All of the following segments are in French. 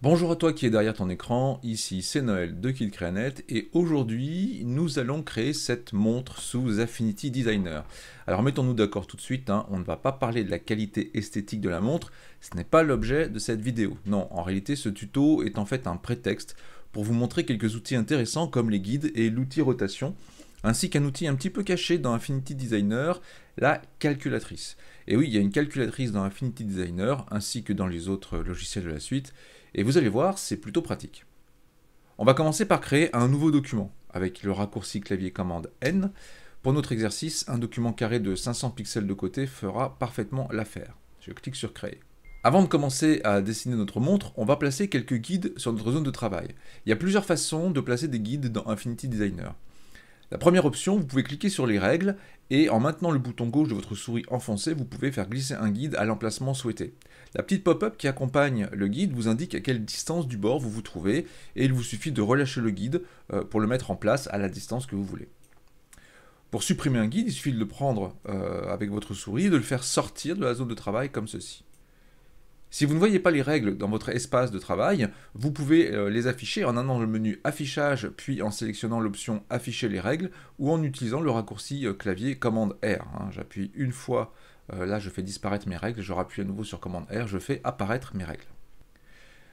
Bonjour à toi qui est derrière ton écran, ici c'est Noël de KidCreaNet et aujourd'hui nous allons créer cette montre sous Affinity Designer. Alors mettons-nous d'accord tout de suite, on ne va pas parler de la qualité esthétique de la montre, ce n'est pas l'objet de cette vidéo. Non, en réalité ce tuto est en fait un prétexte pour vous montrer quelques outils intéressants comme les guides et l'outil rotation, ainsi qu'un outil un petit peu caché dans Affinity Designer, la calculatrice. Et oui, il y a une calculatrice dans Affinity Designer, ainsi que dans les autres logiciels de la suite, et vous allez voir, c'est plutôt pratique. On va commencer par créer un nouveau document, avec le raccourci clavier commande N. Pour notre exercice, un document carré de 500 pixels de côté fera parfaitement l'affaire. Je clique sur Créer. Avant de commencer à dessiner notre montre, on va placer quelques guides sur notre zone de travail. Il y a plusieurs façons de placer des guides dans Affinity Designer. La première option, vous pouvez cliquer sur les règles et en maintenant le bouton gauche de votre souris enfoncé, vous pouvez faire glisser un guide à l'emplacement souhaité. La petite pop-up qui accompagne le guide vous indique à quelle distance du bord vous vous trouvez et il vous suffit de relâcher le guide pour le mettre en place à la distance que vous voulez. Pour supprimer un guide, il suffit de le prendre avec votre souris et de le faire sortir de la zone de travail comme ceci. Si vous ne voyez pas les règles dans votre espace de travail, vous pouvez les afficher en allant dans le menu Affichage, puis en sélectionnant l'option Afficher les règles, ou en utilisant le raccourci clavier commande R. J'appuie une fois, là je fais disparaître mes règles, je rappuie à nouveau sur commande R, je fais apparaître mes règles.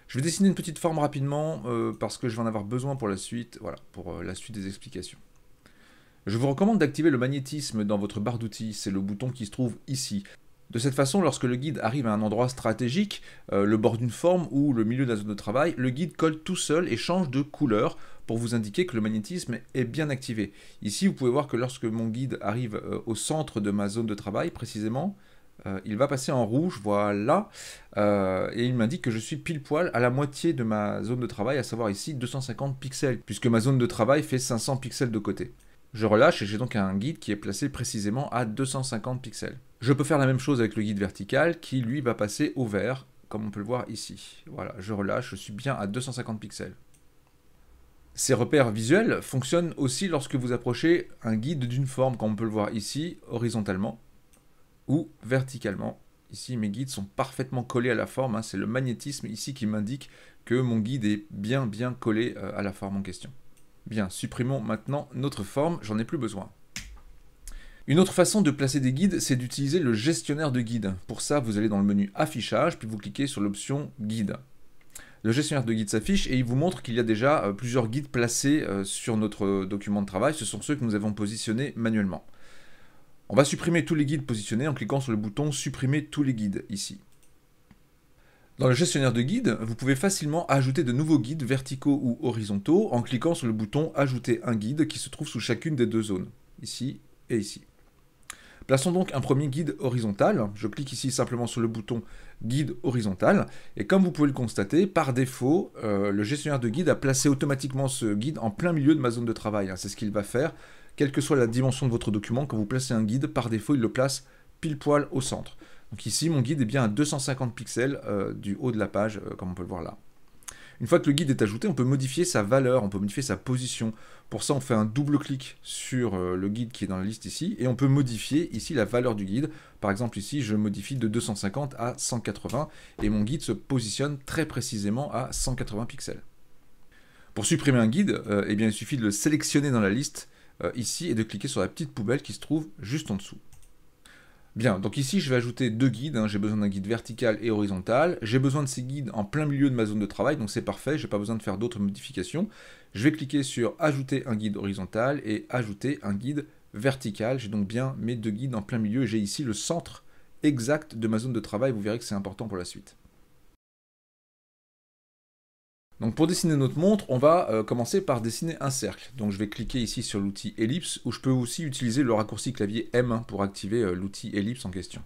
Je vais dessiner une petite forme rapidement, parce que je vais en avoir besoin pour la suite, voilà, pour la suite des explications. Je vous recommande d'activer le magnétisme dans votre barre d'outils, c'est le bouton qui se trouve ici. De cette façon, lorsque le guide arrive à un endroit stratégique, le bord d'une forme ou le milieu de la zone de travail, le guide colle tout seul et change de couleur pour vous indiquer que le magnétisme est bien activé. Ici, vous pouvez voir que lorsque mon guide arrive au centre de ma zone de travail, précisément, il va passer en rouge, voilà, et il m'indique que je suis pile poil à la moitié de ma zone de travail, à savoir ici 250 pixels, puisque ma zone de travail fait 500 pixels de côté. Je relâche et j'ai donc un guide qui est placé précisément à 250 pixels. Je peux faire la même chose avec le guide vertical qui lui va passer au vert, comme on peut le voir ici. Voilà, je relâche, je suis bien à 250 pixels. Ces repères visuels fonctionnent aussi lorsque vous approchez un guide d'une forme, comme on peut le voir ici, horizontalement ou verticalement. Ici, mes guides sont parfaitement collés à la forme, c'est le magnétisme ici qui m'indique que mon guide est bien collé à la forme en question. Bien, supprimons maintenant notre forme, j'en ai plus besoin. Une autre façon de placer des guides, c'est d'utiliser le gestionnaire de guides. Pour ça, vous allez dans le menu Affichage, puis vous cliquez sur l'option Guide. Le gestionnaire de guides s'affiche et il vous montre qu'il y a déjà plusieurs guides placés sur notre document de travail. Ce sont ceux que nous avons positionnés manuellement. On va supprimer tous les guides positionnés en cliquant sur le bouton Supprimer tous les guides, ici. Dans le gestionnaire de guides, vous pouvez facilement ajouter de nouveaux guides verticaux ou horizontaux en cliquant sur le bouton Ajouter un guide qui se trouve sous chacune des deux zones, ici et ici. Plaçons donc un premier guide horizontal. Je clique ici simplement sur le bouton Guide horizontal. Et comme vous pouvez le constater, par défaut, le gestionnaire de guide a placé automatiquement ce guide en plein milieu de ma zone de travail. C'est ce qu'il va faire. Quelle que soit la dimension de votre document, quand vous placez un guide, par défaut, il le place pile poil au centre. Donc ici, mon guide est bien à 250 pixels du haut de la page, comme on peut le voir là. Une fois que le guide est ajouté, on peut modifier sa valeur, on peut modifier sa position. Pour ça, on fait un double-clic sur le guide qui est dans la liste ici, et on peut modifier ici la valeur du guide. Par exemple, ici, je modifie de 250 à 180, et mon guide se positionne très précisément à 180 pixels. Pour supprimer un guide, eh bien, il suffit de le sélectionner dans la liste ici, et de cliquer sur la petite poubelle qui se trouve juste en dessous. Bien, donc ici je vais ajouter deux guides, j'ai besoin d'un guide vertical et horizontal, j'ai besoin de ces guides en plein milieu de ma zone de travail, donc c'est parfait, je n'ai pas besoin de faire d'autres modifications. Je vais cliquer sur ajouter un guide horizontal et ajouter un guide vertical, j'ai donc bien mes deux guides en plein milieu, j'ai ici le centre exact de ma zone de travail, vous verrez que c'est important pour la suite. Donc pour dessiner notre montre, on va commencer par dessiner un cercle. Donc je vais cliquer ici sur l'outil ellipse, où je peux aussi utiliser le raccourci clavier M pour activer l'outil ellipse en question.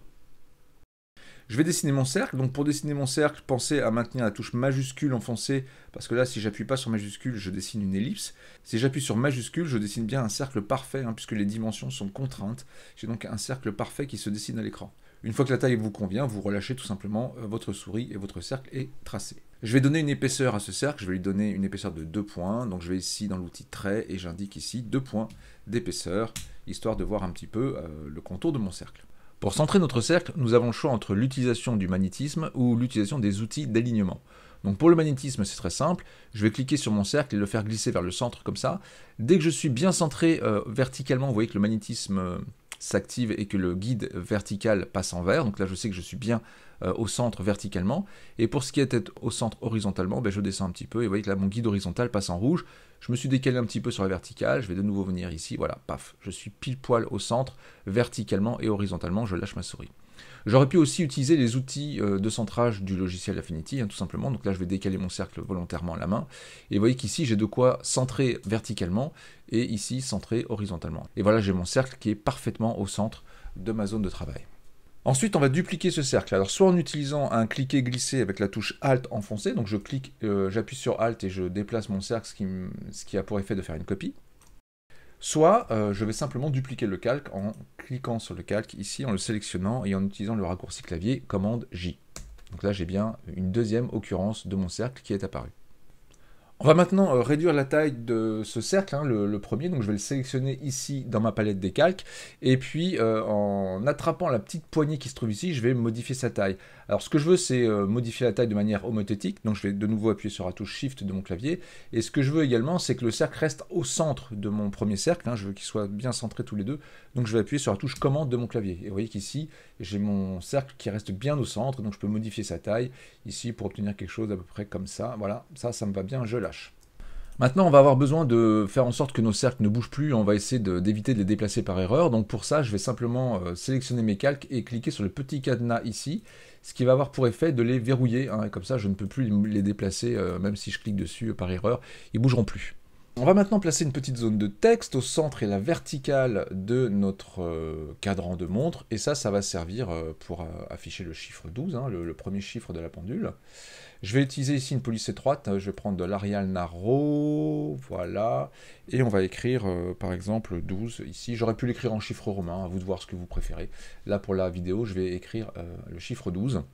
Je vais dessiner mon cercle. Donc pour dessiner mon cercle, pensez à maintenir la touche majuscule enfoncée, parce que là, si j'appuie pas sur majuscule, je dessine une ellipse. Si j'appuie sur majuscule, je dessine bien un cercle parfait, puisque les dimensions sont contraintes. J'ai donc un cercle parfait qui se dessine à l'écran. Une fois que la taille vous convient, vous relâchez tout simplement votre souris et votre cercle est tracé. Je vais donner une épaisseur à ce cercle, je vais lui donner une épaisseur de 2 points, donc je vais ici dans l'outil trait et j'indique ici 2 points d'épaisseur, histoire de voir un petit peu le contour de mon cercle. Pour centrer notre cercle, nous avons le choix entre l'utilisation du magnétisme ou l'utilisation des outils d'alignement. Donc pour le magnétisme, c'est très simple. Je vais cliquer sur mon cercle et le faire glisser vers le centre comme ça. Dès que je suis bien centré verticalement, vous voyez que le magnétisme s'active et que le guide vertical passe en vert. Donc là, je sais que je suis bien au centre verticalement. Et pour ce qui est d'être au centre horizontalement, ben, je descends un petit peu et vous voyez que là, mon guide horizontal passe en rouge. Je me suis décalé un petit peu sur la verticale. Je vais de nouveau venir ici. Voilà, paf, je suis pile poil au centre, verticalement et horizontalement. Je lâche ma souris. J'aurais pu aussi utiliser les outils de centrage du logiciel Affinity, tout simplement. Donc là, je vais décaler mon cercle volontairement à la main. Et vous voyez qu'ici, j'ai de quoi centrer verticalement et ici, centrer horizontalement. Et voilà, j'ai mon cercle qui est parfaitement au centre de ma zone de travail. Ensuite, on va dupliquer ce cercle. Alors, soit en utilisant un cliquer-glisser avec la touche Alt enfoncée, donc je clique, j'appuie sur Alt et je déplace mon cercle, ce qui a pour effet de faire une copie. Soit je vais simplement dupliquer le calque en cliquant sur le calque ici, en le sélectionnant et en utilisant le raccourci clavier commande J. Donc là j'ai bien une deuxième occurrence de mon cercle qui est apparue. On va maintenant réduire la taille de ce cercle, hein, le premier, donc je vais le sélectionner ici dans ma palette des calques, et puis en attrapant la petite poignée qui se trouve ici, je vais modifier sa taille. Alors ce que je veux, c'est modifier la taille de manière homothétique, donc je vais de nouveau appuyer sur la touche Shift de mon clavier, et ce que je veux également, c'est que le cercle reste au centre de mon premier cercle, hein, je veux qu'il soit bien centré tous les deux, donc je vais appuyer sur la touche commande de mon clavier. Et vous voyez qu'ici, j'ai mon cercle qui reste bien au centre, donc je peux modifier sa taille, ici pour obtenir quelque chose à peu près comme ça, voilà, ça me va bien, je lâche. Maintenant, on va avoir besoin de faire en sorte que nos cercles ne bougent plus, on va essayer d'éviter de les déplacer par erreur, donc pour ça, je vais simplement sélectionner mes calques et cliquer sur le petit cadenas ici, ce qui va avoir pour effet de les verrouiller, hein, et comme ça, je ne peux plus les déplacer, même si je clique dessus par erreur, ils ne bougeront plus. On va maintenant placer une petite zone de texte au centre et la verticale de notre cadran de montre, et ça va servir pour afficher le chiffre 12, hein, le premier chiffre de la pendule. Je vais utiliser ici une police étroite, je vais prendre de l'Arial Narrow, voilà, et on va écrire par exemple 12 ici. J'aurais pu l'écrire en chiffre romain, à vous de voir ce que vous préférez. Là pour la vidéo, je vais écrire le chiffre 12,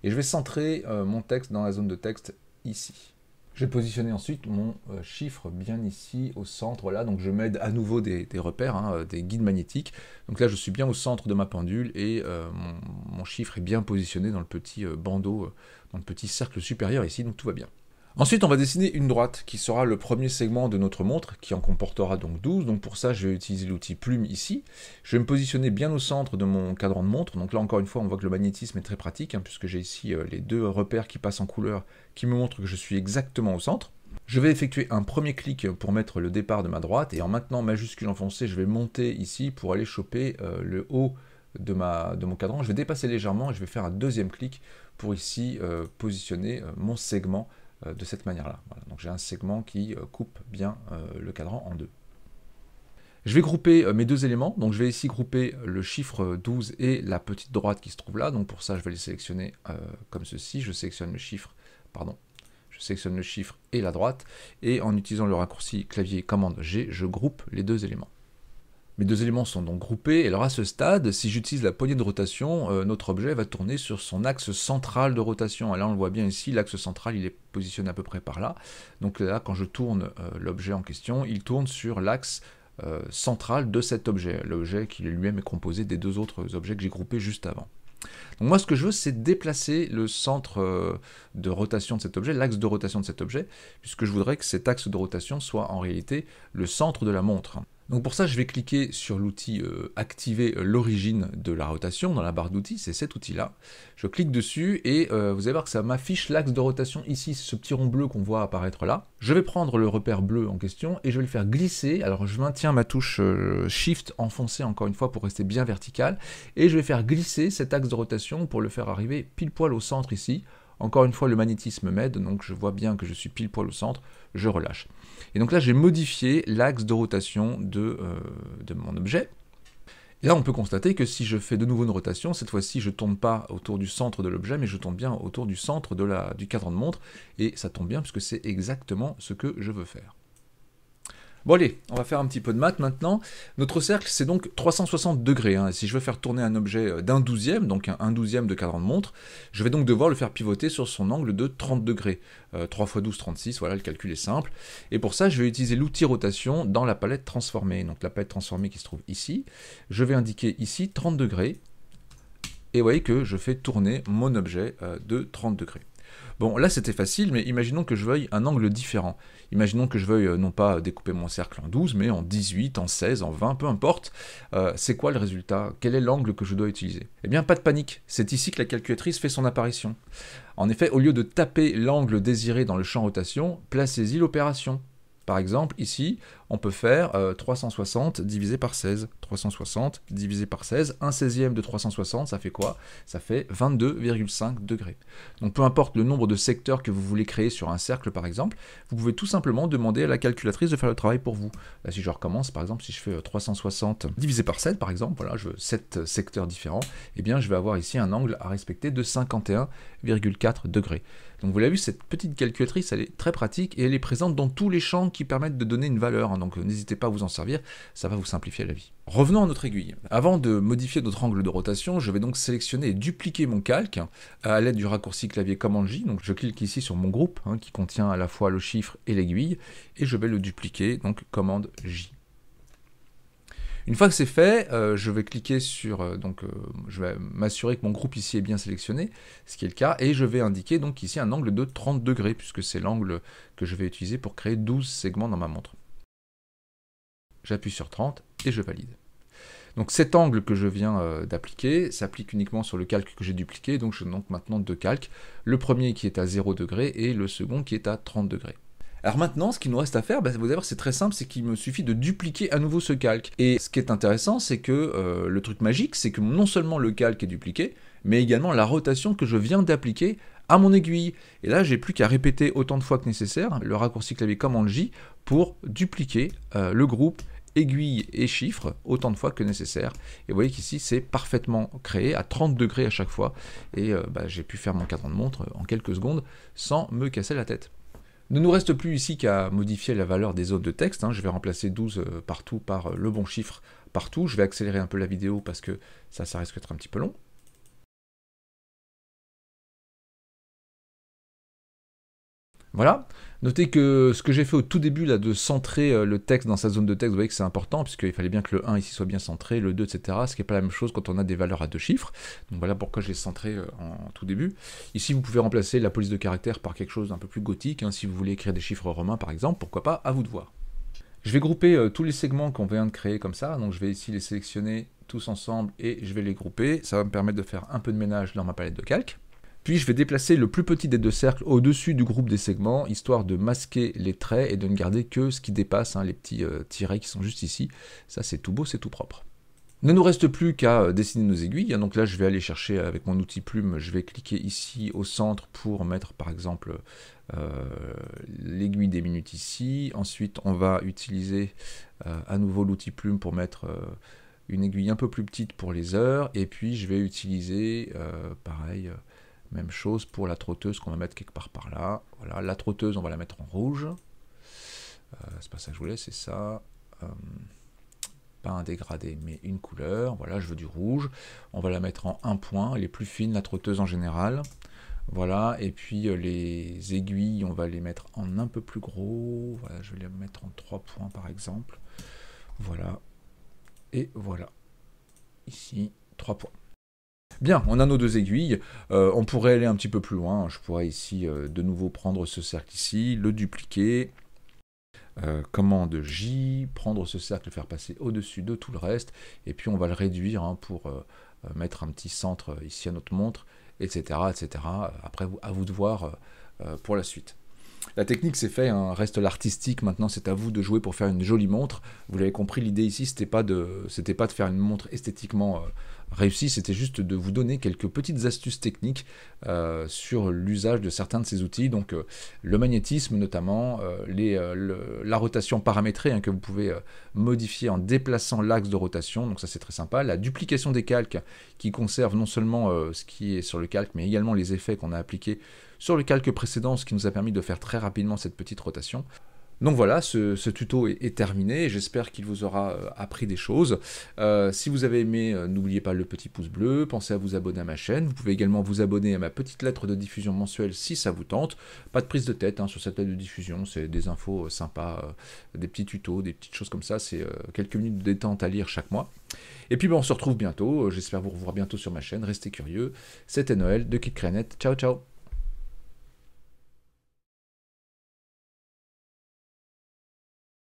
et je vais centrer mon texte dans la zone de texte ici. Je vais positionner ensuite mon chiffre bien ici au centre, là, donc je m'aide à nouveau des repères, hein, des guides magnétiques. Donc là je suis bien au centre de ma pendule et mon chiffre est bien positionné dans le petit bandeau, dans le petit cercle supérieur ici, donc tout va bien. Ensuite on va dessiner une droite qui sera le premier segment de notre montre, qui en comportera donc 12, donc pour ça je vais utiliser l'outil plume ici. Je vais me positionner bien au centre de mon cadran de montre, donc là encore une fois on voit que le magnétisme est très pratique, hein, puisque j'ai ici les deux repères qui passent en couleur, qui me montrent que je suis exactement au centre. Je vais effectuer un premier clic pour mettre le départ de ma droite, et en maintenant majuscule enfoncée, je vais monter ici pour aller choper le haut de mon cadran. Je vais dépasser légèrement et je vais faire un deuxième clic pour ici positionner mon segment de cette manière-là. Voilà. Donc j'ai un segment qui coupe bien le cadran en deux. Je vais grouper mes deux éléments, donc je vais ici grouper le chiffre 12 et la petite droite qui se trouve là, donc pour ça je vais les sélectionner comme ceci, je sélectionne le chiffre et la droite, et en utilisant le raccourci clavier commande G, je groupe les deux éléments. Mes deux éléments sont donc groupés, et alors à ce stade, si j'utilise la poignée de rotation, notre objet va tourner sur son axe central de rotation. Et là on le voit bien ici, l'axe central il est positionné à peu près par là. Donc là quand je tourne l'objet en question, il tourne sur l'axe central de cet objet, l'objet qui lui-même est composé des deux autres objets que j'ai groupés juste avant. Donc moi ce que je veux c'est déplacer le centre de rotation de cet objet, l'axe de rotation de cet objet, puisque je voudrais que cet axe de rotation soit en réalité le centre de la montre. Donc pour ça, je vais cliquer sur l'outil activer l'origine de la rotation dans la barre d'outils, c'est cet outil-là. Je clique dessus et vous allez voir que ça m'affiche l'axe de rotation ici, c'est ce petit rond bleu qu'on voit apparaître là. Je vais prendre le repère bleu en question et je vais le faire glisser. Alors je maintiens ma touche Shift enfoncée encore une fois pour rester bien vertical et je vais faire glisser cet axe de rotation pour le faire arriver pile poil au centre ici. Encore une fois, le magnétisme m'aide, donc je vois bien que je suis pile poil au centre, je relâche. Et donc là, j'ai modifié l'axe de rotation de mon objet. Et là, on peut constater que si je fais de nouveau une rotation, cette fois-ci, je ne tourne pas autour du centre de l'objet, mais je tourne bien autour du centre du cadran de montre, et ça tombe bien puisque c'est exactement ce que je veux faire. Bon allez, on va faire un petit peu de maths maintenant. Notre cercle, c'est donc 360 degrés. Hein. Si je veux faire tourner un objet d'un douzième, donc un douzième de cadran de montre, je vais donc devoir le faire pivoter sur son angle de 30 degrés. 3 x 12, 36, voilà, le calcul est simple. Et pour ça, je vais utiliser l'outil rotation dans la palette transformée. Donc la palette transformée qui se trouve ici. Je vais indiquer ici 30 degrés. Et vous voyez que je fais tourner mon objet de 30 degrés. Bon, là c'était facile, mais imaginons que je veuille un angle différent. Imaginons que je veuille non pas découper mon cercle en 12, mais en 18, en 16, en 20, peu importe. C'est quoi le résultat? Quel est l'angle que je dois utiliser? Eh bien, pas de panique, c'est ici que la calculatrice fait son apparition. En effet, au lieu de taper l'angle désiré dans le champ rotation, placez-y l'opération. Par exemple, ici, on peut faire 360 divisé par 16. 360 divisé par 16, 1/16e de 360, ça fait quoi? Ça fait 22,5 degrés. Donc peu importe le nombre de secteurs que vous voulez créer sur un cercle, par exemple, vous pouvez tout simplement demander à la calculatrice de faire le travail pour vous. Là, si je recommence, par exemple, si je fais 360 divisé par 7, par exemple, voilà, je veux 7 secteurs différents, eh bien, je vais avoir ici un angle à respecter de 51,4 degrés. Donc vous l'avez vu, cette petite calculatrice, elle est très pratique et elle est présente dans tous les champs qui permettent de donner une valeur. Donc n'hésitez pas à vous en servir, ça va vous simplifier la vie. Revenons à notre aiguille. Avant de modifier notre angle de rotation, je vais donc sélectionner et dupliquer mon calque à l'aide du raccourci clavier Command J. Donc je clique ici sur mon groupe qui contient à la fois le chiffre et l'aiguille et je vais le dupliquer, donc Commande J. Une fois que c'est fait, je vais cliquer sur, je vais m'assurer que mon groupe ici est bien sélectionné, ce qui est le cas, et je vais indiquer donc ici un angle de 30 degrés, puisque c'est l'angle que je vais utiliser pour créer 12 segments dans ma montre. J'appuie sur 30 et je valide. Donc cet angle que je viens d'appliquer s'applique uniquement sur le calque que j'ai dupliqué, donc je donne maintenant deux calques, le premier qui est à 0 degré et le second qui est à 30 degrés. Alors maintenant, ce qu'il nous reste à faire, vous allez voir, c'est très simple, c'est qu'il me suffit de dupliquer à nouveau ce calque. Et ce qui est intéressant, c'est que le truc magique, c'est que non seulement le calque est dupliqué, mais également la rotation que je viens d'appliquer à mon aiguille. Et là, j'ai plus qu'à répéter autant de fois que nécessaire le raccourci clavier Command J pour dupliquer le groupe aiguille et chiffre autant de fois que nécessaire. Et vous voyez qu'ici, c'est parfaitement créé à 30 degrés à chaque fois. Et j'ai pu faire mon cadran de montre en quelques secondes sans me casser la tête. Ne nous reste plus ici qu'à modifier la valeur des zones de texte. Je vais remplacer 12 partout par le bon chiffre partout. Je vais accélérer un peu la vidéo parce que ça risque d'être un petit peu long. Voilà. Notez que ce que j'ai fait au tout début là, de centrer le texte dans sa zone de texte, vous voyez que c'est important, puisqu'il fallait bien que le 1 ici soit bien centré, le 2, etc. Ce qui n'est pas la même chose quand on a des valeurs à deux chiffres. Donc voilà pourquoi j'ai centré en tout début. Ici, vous pouvez remplacer la police de caractère par quelque chose d'un peu plus gothique, si vous voulez écrire des chiffres romains par exemple, pourquoi pas, à vous de voir. Je vais grouper tous les segments qu'on vient de créer comme ça, donc je vais ici les sélectionner tous ensemble et je vais les grouper. Ça va me permettre de faire un peu de ménage dans ma palette de calque. Puis je vais déplacer le plus petit des deux cercles au-dessus du groupe des segments, histoire de masquer les traits et de ne garder que ce qui dépasse, les petits tirets qui sont juste ici. Ça c'est tout beau, c'est tout propre. Ne nous reste plus qu'à dessiner nos aiguilles, donc là je vais aller chercher avec mon outil plume, je vais cliquer ici au centre pour mettre par exemple l'aiguille des minutes ici. Ensuite on va utiliser à nouveau l'outil plume pour mettre une aiguille un peu plus petite pour les heures, et puis je vais utiliser pareil, même chose pour la trotteuse qu'on va mettre quelque part par là. Voilà, la trotteuse, on va la mettre en rouge. C'est pas ça que je voulais, c'est ça. Pas un dégradé, mais une couleur. Voilà, je veux du rouge. On va la mettre en 1 point. Elle est plus fine, la trotteuse en général. Voilà, et puis les aiguilles, on va les mettre en un peu plus gros. Voilà, je vais les mettre en 3 points par exemple. Voilà. Et voilà. Ici, 3 points. Bien, on a nos deux aiguilles, on pourrait aller un petit peu plus loin, je pourrais ici de nouveau prendre ce cercle ici, le dupliquer, commande J, prendre ce cercle, le faire passer au-dessus de tout le reste, et puis on va le réduire pour mettre un petit centre ici à notre montre, etc. etc. Après, à vous de voir pour la suite. La technique c'est fait, reste l'artistique, maintenant c'est à vous de jouer pour faire une jolie montre. Vous l'avez compris, l'idée ici c'était pas de faire une montre esthétiquement réussie, c'était juste de vous donner quelques petites astuces techniques sur l'usage de certains de ces outils, donc le magnétisme notamment, la rotation paramétrée que vous pouvez modifier en déplaçant l'axe de rotation, donc ça c'est très sympa, la duplication des calques qui conserve non seulement ce qui est sur le calque, mais également les effets qu'on a appliqués sur le calque précédent, ce qui nous a permis de faire très rapidement cette petite rotation. Donc voilà, ce tuto est terminé, j'espère qu'il vous aura appris des choses. Si vous avez aimé, n'oubliez pas le petit pouce bleu, pensez à vous abonner à ma chaîne, vous pouvez également vous abonner à ma petite lettre de diffusion mensuelle si ça vous tente. Pas de prise de tête sur cette lettre de diffusion, c'est des infos sympas, des petits tutos, des petites choses comme ça, c'est quelques minutes de détente à lire chaque mois. Et puis on se retrouve bientôt, j'espère vous revoir bientôt sur ma chaîne, restez curieux, c'était Noël de KidCreaNet, ciao ciao.